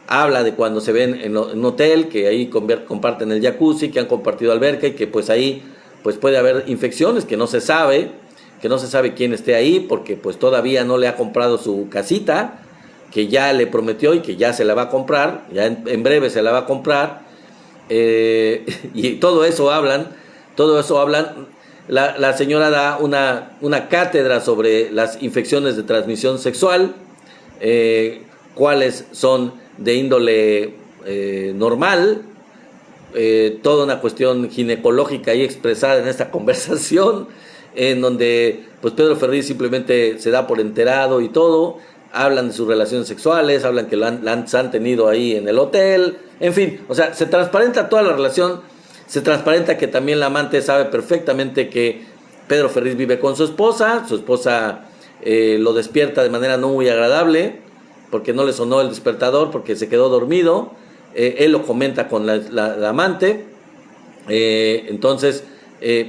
Habla de cuando se ven en un hotel, que ahí comparten el jacuzzi, que han compartido alberca y que pues ahí pues puede haber infecciones, que no se sabe quién esté ahí, porque pues todavía no le ha comprado su casita, que ya le prometió y que ya se la va a comprar, ya en breve se la va a comprar, y todo eso hablan. La señora da una cátedra sobre las infecciones de transmisión sexual, cuáles son de índole normal, toda una cuestión ginecológica ahí expresada en esta conversación, en donde pues Pedro Ferriz simplemente se da por enterado y todo. Hablan de sus relaciones sexuales, hablan que se han tenido ahí en el hotel, en fin, o sea, se transparenta toda la relación. Se transparenta que también la amante sabe perfectamente que Pedro Ferriz vive con su esposa lo despierta de manera no muy agradable, porque no le sonó el despertador, porque se quedó dormido. Él lo comenta con la amante, entonces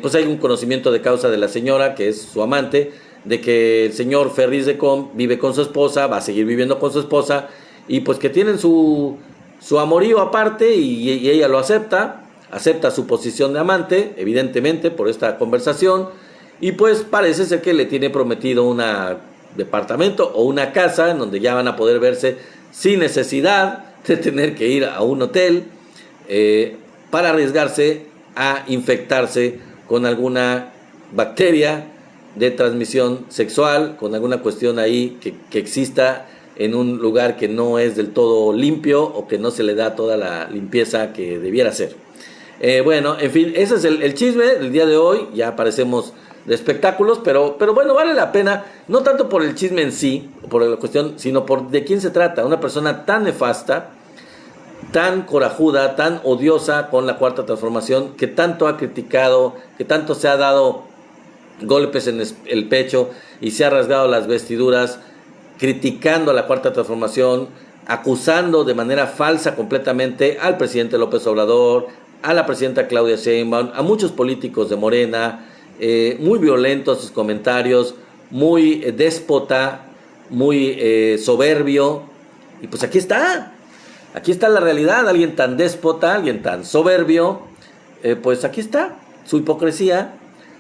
pues hay un conocimiento de causa de la señora, que es su amante, de que el señor Ferriz de Con vive con su esposa, va a seguir viviendo con su esposa, y pues que tienen su amorío aparte, y ella lo acepta su posición de amante, evidentemente, por esta conversación, y pues parece ser que le tiene prometido un departamento o una casa en donde ya van a poder verse sin necesidad de tener que ir a un hotel para arriesgarse a infectarse con alguna bacteria de transmisión sexual, con alguna cuestión ahí que exista en un lugar que no es del todo limpio o que no se le da toda la limpieza que debiera ser. Bueno, en fin, ese es el chisme del día de hoy. Ya parecemos de espectáculos, pero bueno, vale la pena, no tanto por el chisme en sí, por la cuestión, sino por de quién se trata. Una persona tan nefasta, tan corajuda, tan odiosa con la Cuarta Transformación, que tanto ha criticado, que tanto se ha dado golpes en el pecho y se ha rasgado las vestiduras, criticando a la Cuarta Transformación, acusando de manera falsa completamente al presidente López Obrador, a la presidenta Claudia Sheinbaum, a muchos políticos de Morena, muy violentos sus comentarios, muy déspota, muy soberbio. Y pues aquí está la realidad. Alguien tan déspota, alguien tan soberbio, pues aquí está su hipocresía.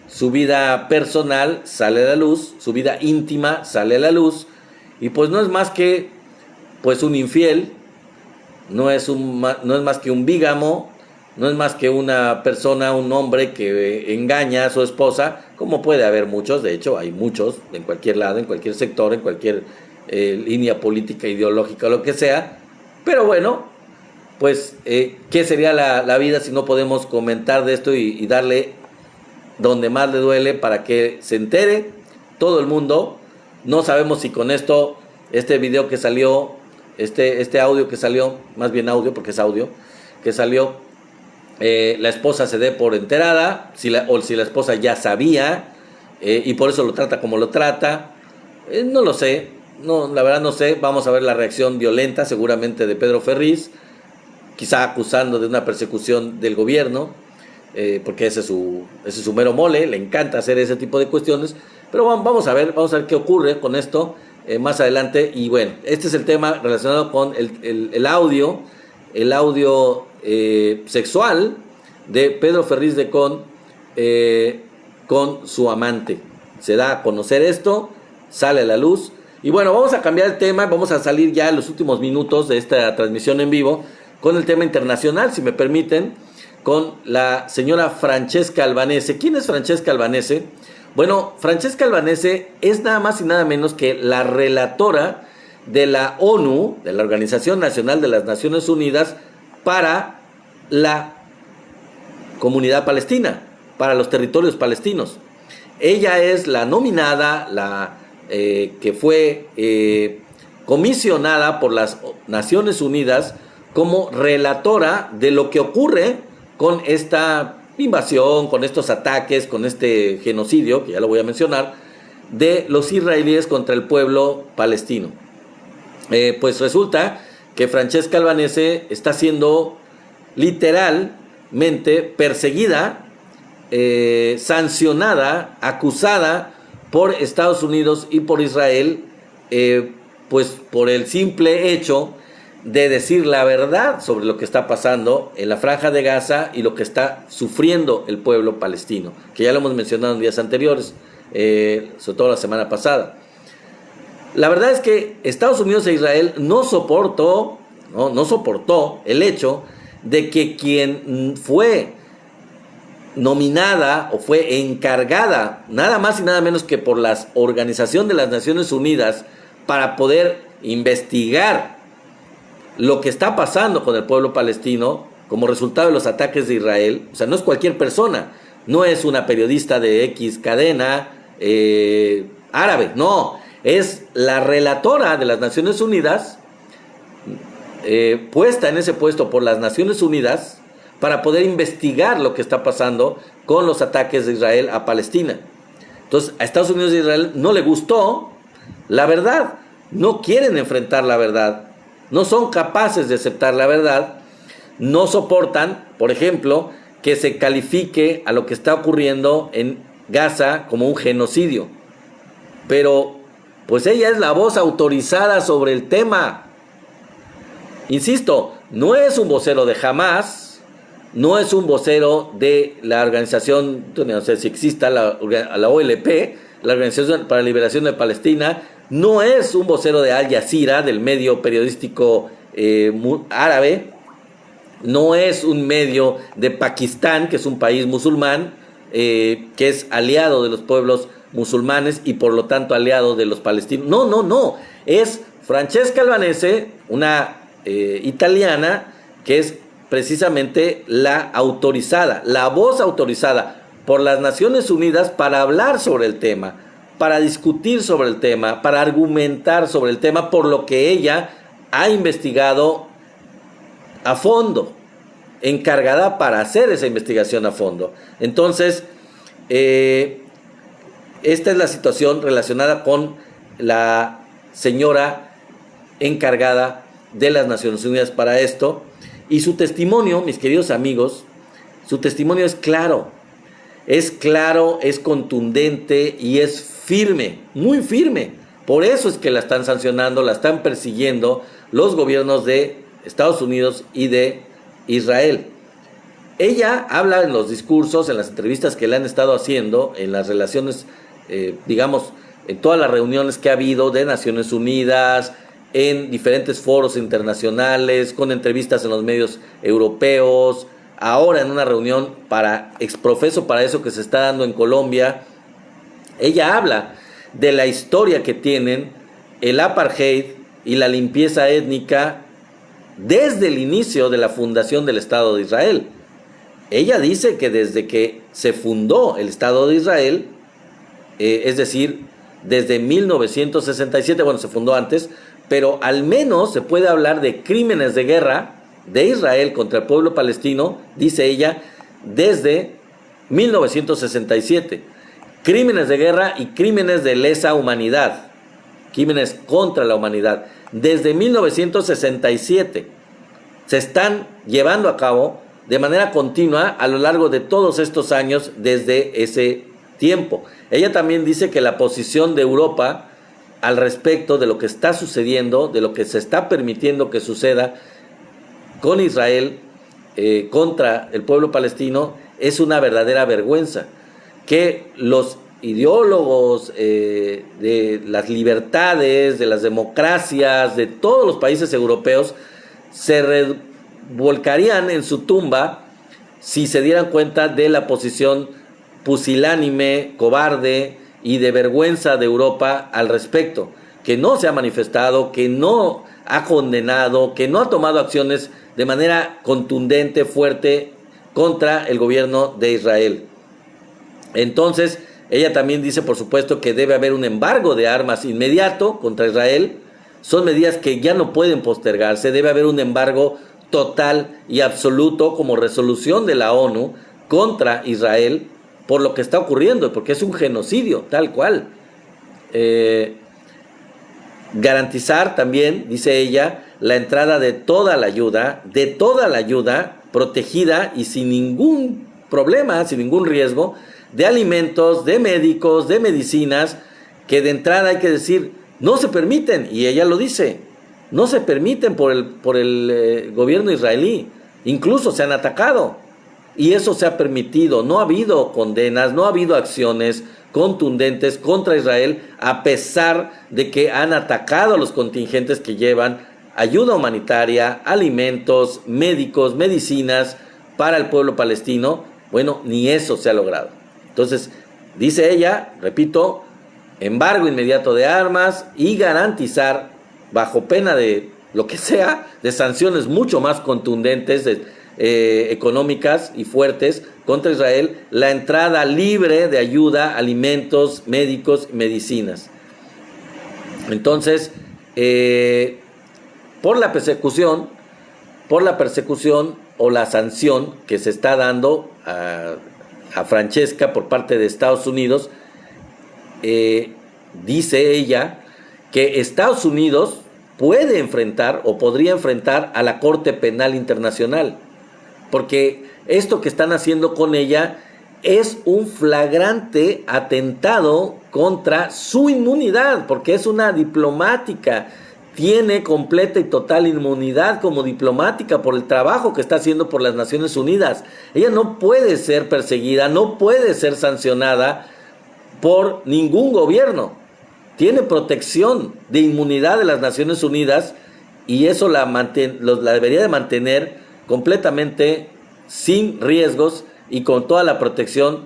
Su vida personal sale a la luz, su vida íntima sale a la luz, y pues no es más que pues un infiel, no es más que un bígamo, no es más que una persona, un hombre que engaña a su esposa, como puede haber muchos. De hecho hay muchos en cualquier lado, en cualquier sector, en cualquier línea política, ideológica, lo que sea. Pero bueno, pues ¿qué sería la vida si no podemos comentar de esto y darle donde más le duele para que se entere todo el mundo? No sabemos si con esto, este video que salió, este audio que salió, más bien audio porque es audio, que salió, la esposa se dé por enterada, o si la esposa ya sabía, y por eso lo trata como lo trata. No lo sé, no, la verdad no sé. Vamos a ver la reacción violenta seguramente de Pedro Ferriz, quizá acusando de una persecución del gobierno, porque ese es su mero mole, le encanta hacer ese tipo de cuestiones. Pero vamos a ver qué ocurre con esto más adelante. Y bueno, este es el tema relacionado con el audio sexual de Pedro Ferriz de con su amante. Se da a conocer esto, sale a la luz. Y bueno, vamos a cambiar el tema, vamos a salir ya en los últimos minutos de esta transmisión en vivo con el tema internacional, si me permiten, con la señora Francesca Albanese. ¿Quién es Francesca Albanese? Bueno, Francesca Albanese es nada más y nada menos que la relatora de la ONU, de la Organización Nacional de las Naciones Unidas, para la comunidad palestina, para los territorios palestinos. Ella es la nominada, que fue comisionada por las Naciones Unidas como relatora de lo que ocurre con esta invasión, con estos ataques, con este genocidio, que ya lo voy a mencionar, de los israelíes contra el pueblo palestino. Pues resulta que Francesca Albanese está siendo literalmente perseguida, sancionada, acusada por Estados Unidos y por Israel, pues por el simple hecho de decir la verdad sobre lo que está pasando en la Franja de Gaza y lo que está sufriendo el pueblo palestino, que ya lo hemos mencionado en días anteriores, sobre todo la semana pasada. La verdad es que Estados Unidos e Israel no soportó el hecho de que quien fue nominada o fue encargada nada más y nada menos que por la Organización de las Naciones Unidas para poder investigar lo que está pasando con el pueblo palestino como resultado de los ataques de Israel. O sea, no es cualquier persona, no es una periodista de X cadena árabe, no, es la relatora de las Naciones Unidas, puesta en ese puesto por las Naciones Unidas para poder investigar lo que está pasando con los ataques de Israel a Palestina. Entonces, a Estados Unidos e Israel no le gustó la verdad, no quieren enfrentar la verdad, no son capaces de aceptar la verdad, no soportan, por ejemplo, que se califique a lo que está ocurriendo en Gaza como un genocidio. Pero, pues ella es la voz autorizada sobre el tema. Insisto, no es un vocero de Hamás, no es un vocero de la organización, no sé si exista la OLP, la Organización para la Liberación de Palestina, no es un vocero de Al Jazeera, del medio periodístico árabe, no es un medio de Pakistán, que es un país musulmán, que es aliado de los pueblos musulmanes y por lo tanto aliado de los palestinos. No, es Francesca Albanese, una italiana, que es precisamente la autorizada, la voz autorizada por las Naciones Unidas para hablar sobre el tema, para discutir sobre el tema, para argumentar sobre el tema, por lo que ella ha investigado a fondo, encargada para hacer esa investigación a fondo. Entonces, esta es la situación relacionada con la señora encargada de las Naciones Unidas para esto. Y su testimonio, mis queridos amigos, su testimonio es claro, es contundente y es firme, muy firme. Por eso es que la están sancionando, la están persiguiendo los gobiernos de Estados Unidos y de Israel. Ella habla en los discursos, en las entrevistas que le han estado haciendo, en las relaciones, digamos, en todas las reuniones que ha habido de Naciones Unidas, en diferentes foros internacionales, con entrevistas en los medios europeos, ahora en una reunión exprofeso para eso que se está dando en Colombia. Ella habla de la historia que tienen el apartheid y la limpieza étnica desde el inicio de la fundación del Estado de Israel. Ella dice que desde que se fundó el Estado de Israel, es decir, desde 1967, bueno, se fundó antes, pero al menos se puede hablar de crímenes de guerra de Israel contra el pueblo palestino, dice ella, desde 1967. Crímenes de guerra y crímenes de lesa humanidad, crímenes contra la humanidad, desde 1967 se están llevando a cabo de manera continua a lo largo de todos estos años desde ese tiempo. Ella también dice que la posición de Europa al respecto de lo que está sucediendo, de lo que se está permitiendo que suceda con Israel contra el pueblo palestino, es una verdadera vergüenza. Que los ideólogos de las libertades, de las democracias, de todos los países europeos, se revolcarían en su tumba si se dieran cuenta de la posición pusilánime, cobarde y de vergüenza de Europa al respecto, que no se ha manifestado, que no ha condenado, que no ha tomado acciones de manera contundente, fuerte, contra el gobierno de Israel. Entonces, ella también dice, por supuesto, que debe haber un embargo de armas inmediato contra Israel. Son medidas que ya no pueden postergarse. Debe haber un embargo total y absoluto como resolución de la ONU contra Israel por lo que está ocurriendo, porque es un genocidio, tal cual. Garantizar también, dice ella, la entrada de toda la ayuda, protegida y sin ningún problema, sin ningún riesgo, de alimentos, de médicos, de medicinas, que de entrada hay que decir, no se permiten, y ella lo dice, no se permiten por el gobierno israelí, incluso se han atacado, y eso se ha permitido, no ha habido condenas, no ha habido acciones contundentes contra Israel, a pesar de que han atacado a los contingentes que llevan ayuda humanitaria, alimentos, médicos, medicinas para el pueblo palestino. Bueno, ni eso se ha logrado. Entonces, dice ella, repito, embargo inmediato de armas y garantizar, bajo pena de lo que sea, de sanciones mucho más contundentes, económicas y fuertes contra Israel, la entrada libre de ayuda, alimentos, médicos, medicinas. Entonces, por la persecución o la sanción que se está dando a Francesca por parte de Estados Unidos, dice ella que Estados Unidos puede enfrentar o podría enfrentar a la Corte Penal Internacional, porque esto que están haciendo con ella es un flagrante atentado contra su inmunidad, porque es una diplomática, tiene completa y total inmunidad como diplomática por el trabajo que está haciendo por las Naciones Unidas. Ella no puede ser perseguida, no puede ser sancionada por ningún gobierno. Tiene protección de inmunidad de las Naciones Unidas y eso la debería de mantener completamente sin riesgos y con toda la protección,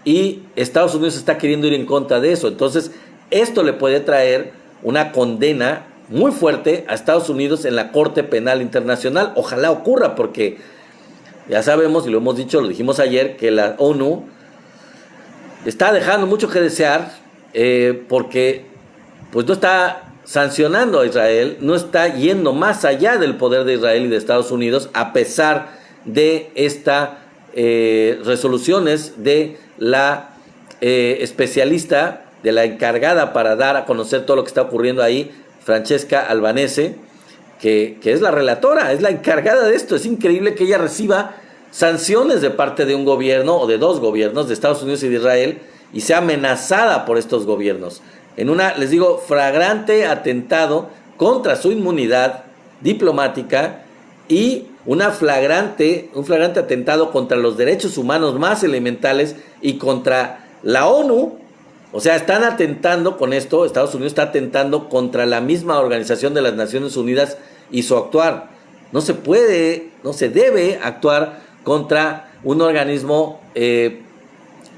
y Estados Unidos está queriendo ir en contra de eso. Entonces, esto le puede traer una condena muy fuerte a Estados Unidos en la Corte Penal Internacional. Ojalá ocurra, porque ya sabemos, y lo hemos dicho, lo dijimos ayer, que la ONU está dejando mucho que desear porque pues no está sancionando a Israel, no está yendo más allá del poder de Israel y de Estados Unidos, a pesar de estas resoluciones de la especialista, de la encargada para dar a conocer todo lo que está ocurriendo ahí, Francesca Albanese, que es la relatora, es la encargada de esto. Es increíble que ella reciba sanciones de parte de un gobierno o de dos gobiernos, de Estados Unidos y de Israel, y sea amenazada por estos gobiernos en una, les digo, flagrante atentado contra su inmunidad diplomática y un flagrante atentado contra los derechos humanos más elementales y contra la ONU. O sea, están atentando con esto, Estados Unidos está atentando contra la misma Organización de las Naciones Unidas y su actuar. No se puede, no se debe actuar contra un organismo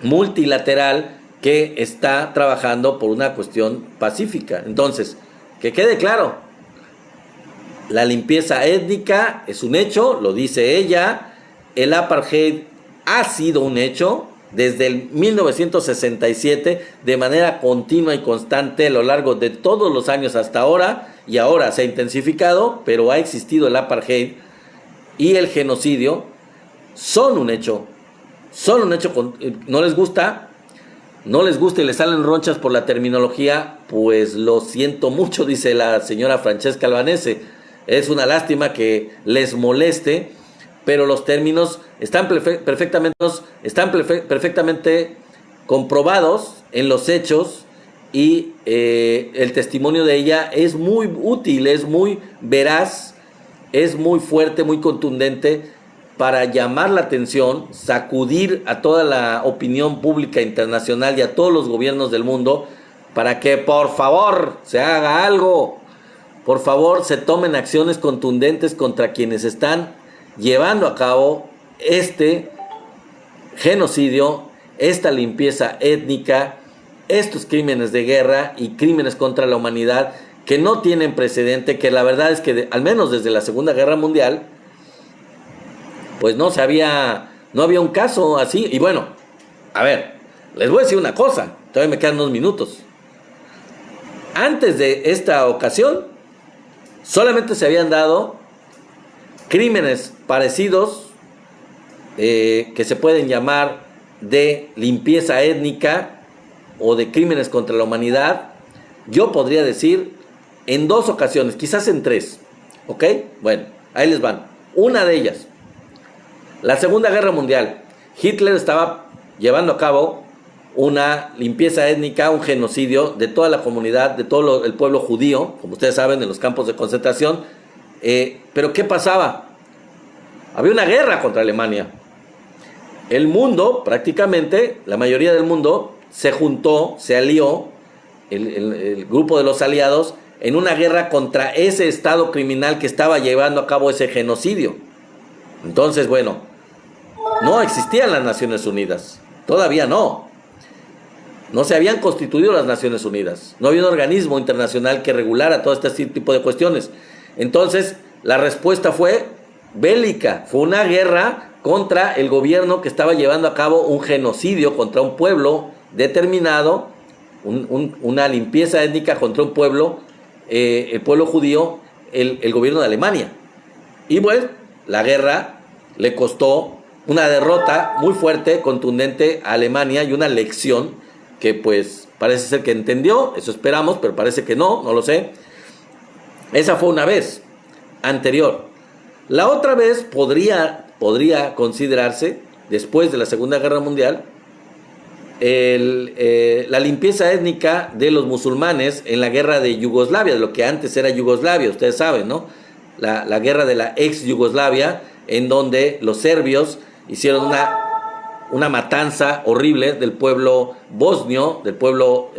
multilateral que está trabajando por una cuestión pacífica. Entonces, que quede claro, la limpieza étnica es un hecho, lo dice ella, el apartheid ha sido un hecho desde el 1967, de manera continua y constante a lo largo de todos los años hasta ahora, y ahora se ha intensificado, pero ha existido el apartheid y el genocidio, son un hecho, no les gusta y les salen ronchas por la terminología, pues lo siento mucho, dice la señora Francesca Albanese. Es una lástima que les moleste, pero los términos están perfectamente comprobados en los hechos y el testimonio de ella es muy útil, es muy veraz, es muy fuerte, muy contundente para llamar la atención, sacudir a toda la opinión pública internacional y a todos los gobiernos del mundo para que por favor se haga algo, por favor se tomen acciones contundentes contra quienes están llevando a cabo este genocidio, esta limpieza étnica, estos crímenes de guerra y crímenes contra la humanidad que no tienen precedente, que la verdad es que al menos desde la Segunda Guerra Mundial pues no había un caso así. Y bueno, a ver, les voy a decir una cosa, todavía me quedan unos minutos. Antes de esta ocasión solamente se habían dado crímenes parecidos que se pueden llamar de limpieza étnica o de crímenes contra la humanidad, yo podría decir en 2 ocasiones, quizás en 3, ¿ok? Bueno, ahí les van. Una de ellas, la Segunda Guerra Mundial. Hitler estaba llevando a cabo una limpieza étnica, un genocidio de toda la comunidad, de todo el pueblo judío, como ustedes saben, en los campos de concentración. Pero ¿qué pasaba? Había una guerra contra Alemania. El mundo, prácticamente, la mayoría del mundo, se juntó, se alió, el grupo de los aliados, en una guerra contra ese Estado criminal que estaba llevando a cabo ese genocidio. Entonces, bueno, no existían las Naciones Unidas, todavía no se habían constituido las Naciones Unidas, no había un organismo internacional que regulara todo este tipo de cuestiones. Entonces, la respuesta fue bélica, fue una guerra contra el gobierno que estaba llevando a cabo un genocidio contra un pueblo determinado, una limpieza étnica contra un pueblo, el pueblo judío, el gobierno de Alemania. Y bueno, la guerra le costó una derrota muy fuerte, contundente a Alemania y una lección que pues parece ser que entendió, eso esperamos, pero parece que no lo sé. Esa fue una vez anterior. La otra vez podría considerarse, después de la Segunda Guerra Mundial, la limpieza étnica de los musulmanes en la guerra de Yugoslavia, de lo que antes era Yugoslavia, ustedes saben, ¿no? La guerra de la ex Yugoslavia, en donde los serbios hicieron una matanza horrible del pueblo bosnio, del pueblo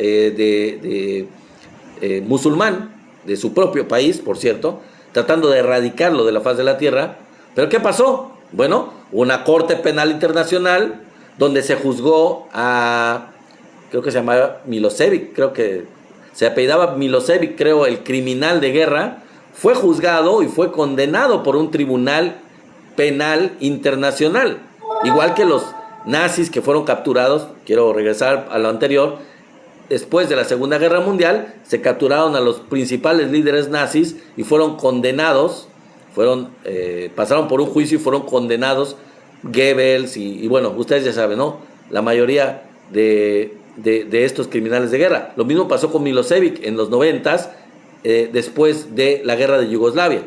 musulmán, de su propio país, por cierto, tratando de erradicarlo de la faz de la tierra. ¿Pero qué pasó? Bueno, una corte penal internacional donde se juzgó a, creo que se llamaba Milosevic, creo que se apellidaba Milosevic, creo, el criminal de guerra, fue juzgado y fue condenado por un tribunal penal internacional, igual que los nazis que fueron capturados. Quiero regresar a lo anterior. Después de la Segunda Guerra Mundial, se capturaron a los principales líderes nazis y fueron condenados, pasaron por un juicio y fueron condenados Goebbels y bueno, ustedes ya saben, ¿no? La mayoría de estos criminales de guerra. Lo mismo pasó con Milosevic en los 90s, después de la guerra de Yugoslavia.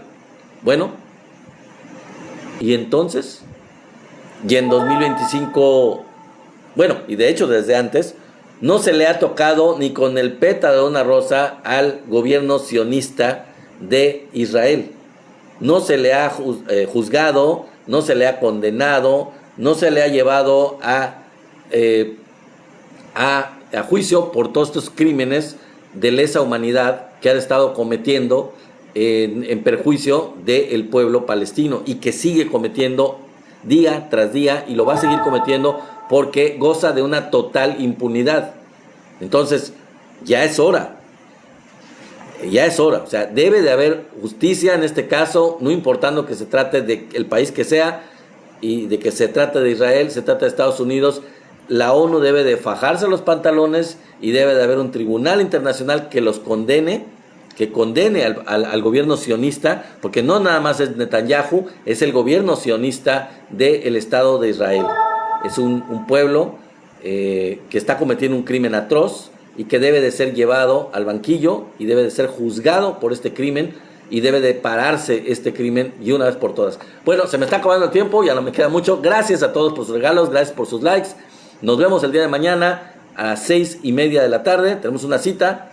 Bueno, y entonces, y en 2025, bueno, y de hecho desde antes, no se le ha tocado ni con el pétalo de una rosa al gobierno sionista de Israel. No se le ha juzgado, no se le ha condenado, no se le ha llevado a juicio por todos estos crímenes de lesa humanidad que han estado cometiendo en perjuicio del pueblo palestino y que sigue cometiendo día tras día y lo va a seguir cometiendo porque goza de una total impunidad. Entonces, ya es hora, o sea, debe de haber justicia en este caso, no importando que se trate del país que sea y de que se trate de Israel, se trate de Estados Unidos. La ONU debe de fajarse los pantalones y debe de haber un tribunal internacional que los condene, que condene al gobierno sionista, porque no nada más es Netanyahu, es el gobierno sionista del Estado de Israel. Es un pueblo que está cometiendo un crimen atroz y que debe de ser llevado al banquillo y debe de ser juzgado por este crimen y debe de pararse este crimen y una vez por todas. Bueno, se me está acabando el tiempo, ya no me queda mucho. Gracias a todos por sus regalos, gracias por sus likes. Nos vemos el día de mañana a las 6:30 de la tarde. Tenemos una cita.